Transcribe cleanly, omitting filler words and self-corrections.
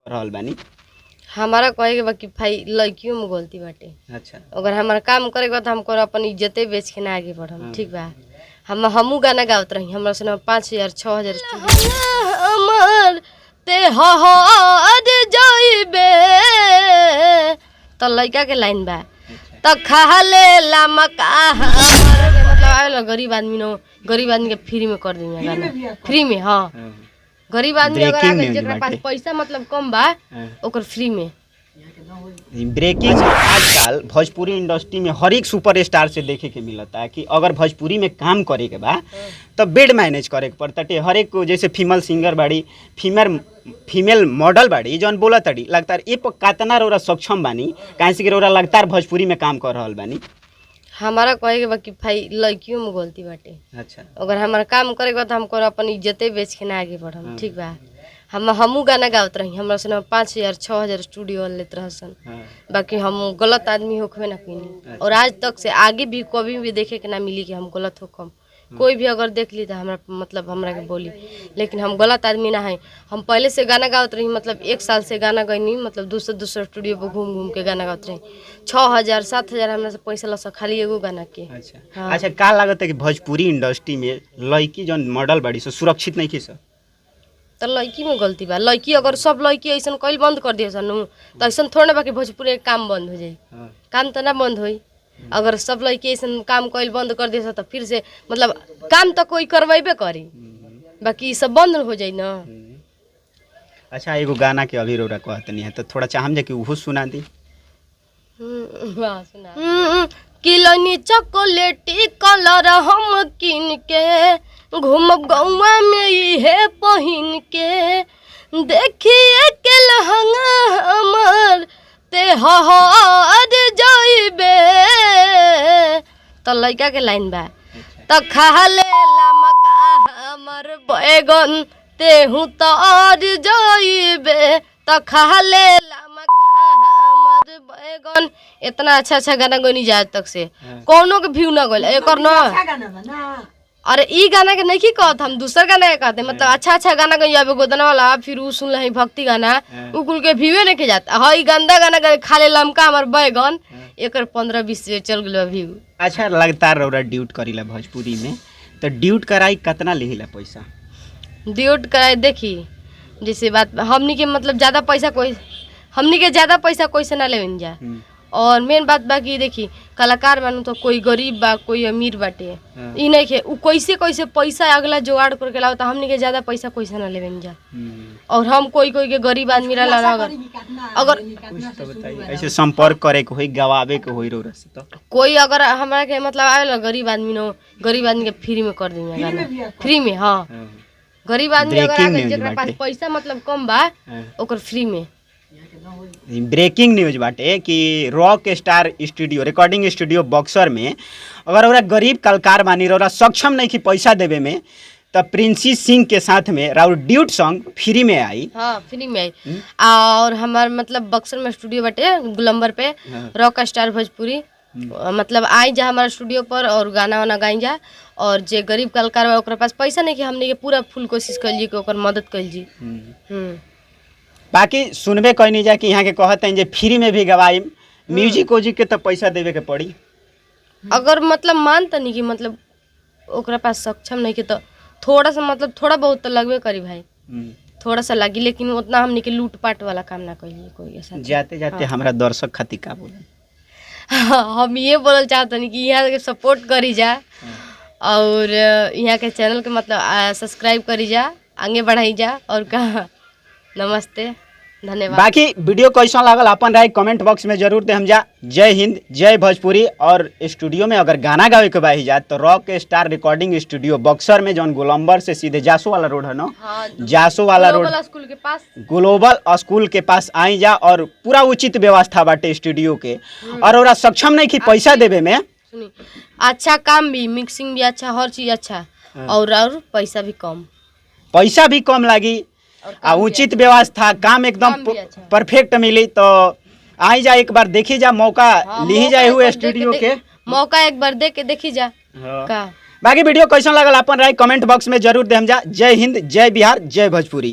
रहल बानी। हमारा कहे के बा कि भाई लड़कियों में गलती बाटे। अच्छा, अगर हमारा काम करे बा तो हमको अपन इज्जते बेच के ना आगे बढ़म। ठीक बा, हमू गाना गावत रही, हमरा से 5000 6000 अमर ते हर जाइबे तो लड़का के लाइन बा तो खा ले ला मका मतलब आवेला गरीब आदमी नो, गरीब आदमी के फ्री में कर देंगे गाना, फ्री में। हाँ, गरीब आदमी अगर आगे जेकरा पास पैसा मतलब कम बा ओकर फ्री में। ब्रेकिंग आजकल भोजपुरी इंडस्ट्री में हर एक सुपरस्टार से देखे के मिलता है कि अगर भोजपुरी में काम करे के बा तो बेड मैनेज करे के पड़ता है। हर एक को जैसे फीमेल सिंगर बाड़ी, फीमेल मॉडल बाड़ी जौन बोला तड़ी लगता ये कितना रोरा सक्षम बानी, कहीं से रोरा लगता भोजपुरी में काम कर रहल बानी। हमारा कहे के बा कि भाई लड़कियों में गलती बाटे। अच्छा, अगर हमारा काम करे बा तो हमको अपन इज्जते बेच के ना आगे बढ़म। ठीक बा, हमू गाना गावत रही, हमरा से 5000 6000 स्टूडियो लेत रहसन। बाकी हम गलत आदमी होखबे ना कइनी और आज तक से आगे भी कभी भी देखे के ना मिली कि हम गलत होखम। कोई भी अगर देख ली तो हमरा मतलब हमरा के बोली, लेकिन हम गलत आदमी ना है। हम पहले से गाना गावत रही, मतलब 1 साल से गाना गईनी, मतलब दूसरा स्टूडियो पर घूम घूम के गाना गावत रही। 6000 7000 हमरा से पैसा लसा खाली एगो गाना के। अच्छा, हाँ। अच्छा, का लागत है कि भोजपुरी इंडस्ट्री में लड़की जौन मॉडल बाड़ी से सुरक्षित नहीं की सर? तो लड़की में गलती बा। लड़की अगर सब लड़की ऐसा कल बंद कर दिए सन तो ऐसा थोड़ा बाकी भोजपुरी काम बंद हो जाए। काम तो ना बंद होई। अगर सब लड़की ऐसा काम कल बंद कर दिए तो फिर से मतलब काम तो कोई करवेबे करी, बाकी सब बंद हो जाए ना। अच्छा, एगो गाना के अभी रोरा कहत नहीं है तो थोड़ा चाहम जे कि उहो सुना दी। किलनी चॉकलेटी कलर हम किन के घूमब गौवा में इहे पहिन के, देखिए के लहंगा हमर ते हर जाइबे तो लड़का के लाइन बा तो खा ले ला मका हमर बैगन तेहू तर जाइबे तो खा ले ला मका हमर बैगन। इतना अच्छा गाना गनी जाए तक से कोनो के व्यू ना गल एक ना। अरे ई गाना के नहीं कहत, हम दूसरा गाना के कहते मतलब अच्छा गाना गई जाबे गोदना वाला, फिर उ सुन लही भक्ति गाना उ कुल के व्यूए नहीं के जाता। हई गंदा गाना के खाले लमका हमर बैगन एकर 15-20 से चल गेल व्यू। अच्छा, लगता रोरा ड्यूट करीला भोजपुरी में तो ड्यूट कराई कितना लेहिला पैसा? ड्यूट कराई देखी जैसे बात हमनी के मतलब ज्यादा पैसा कोई हमनी के ज्यादा पैसा कोई से ना लेवन जा। और मेन बात बाकी देखी कलाकार बानू तो कोई गरीब बा कोई अमीर बाटे, ई नहीं के उ कैसे पैसा अगला जुगाड़ करके लाओ तो हमनी के ज्यादा पैसा कोई से ना लेवन जा। और हम कोई के गरीब आदमी रहला अगर ऐसे संपर्क करे के होई गवावे के होई रोरा से तो कोई अगर हमरा के मतलब आवेला गरीब आदमी नो, गरीब आदमी के फ्री में कर देंगे गाना, फ्री में। हाँ, गरीब आदमी अगर आगे जेकरा पास पैसा मतलब कम बा ओकर फ्री में। ब्रेकिंग न्यूज बाटे कि rock star studio recording studio Buxar में अगर ओरा गरीब कलाकार बानी रोरा सक्षम नहीं कि पैसा देवे में तो प्रिंसी सिंह के साथ में राउर ड्यूट सॉन्ग फ्री में आई। हाँ, फ्री में आई। और हमार मतलब बक्सर में स्टूडियो बाटे गुलंबर पे रॉक स्टार भोजपुरी मतलब आई जा हमारे स्टूडियो पर और गाना वाना गाई जा। और जे गरीब कलाकार बा ओकरा पास पैसा नहीं कि हमने के पूरा फुल कोशिश कर जी कि ओकर मदद कर जी। बाकी सुनबे कहीं नहीं जा कि यहाँ के कहते हैं जे फ्री में भी गवाई म्यूजिक ओजिक के तो पैसा देवे के पड़ी। अगर मतलब मान तो नहीं कि मतलब ओकरा पास सक्षम नहीं कि तो थोड़ा सा मतलब थोड़ा बहुत तो लगबे करी भाई, थोड़ा सा लगी, लेकिन उतना हमने के लूट पाट वाला काम ना करिए कोई ऐसा। जाते जाते हमरा दर्शक खातिर का बोले हम ये बोलना चाहते हैं कि यहाँ के सपोर्ट करी जा और यहाँ के चैनल के मतलब सब्सक्राइब करी जा, आगे बढ़ाई जा और कहा। नमस्ते, धन्यवाद। बाकी वीडियो कैसा लागल अपन राय कमेंट बॉक्स में जरूर दे हम जा। जय हिंद, जय भोजपुरी। और स्टूडियो में अगर गाना गावे के बाही जा तो rock star recording studio Buxar में जौन गोलंबर से सीधे जासो वाला रोड है ना। हाँ, जासो वाला रोड स्कूल के पास, ग्लोबल स्कूल के पास आई जा और पूरा उचित व्यवस्था बाटे स्टूडियो के। और ओरा सक्षम नहीं कि पैसा देवे में, सुनी अच्छा काम भी, मिक्सिंग भी अच्छा, हर चीज अच्छा और पैसा भी कम लागी उचित व्यवस्था, काम एकदम परफेक्ट मिली। तो आई जा एक बार देखी जा, मौका ली जाए हुए स्टूडियो के मौका एक बार दे के देखी जा। बाकी वीडियो कैसा लगल अपन राय कमेंट बॉक्स में जरूर दे हम जा। जय हिंद, जय बिहार, जय भोजपुरी।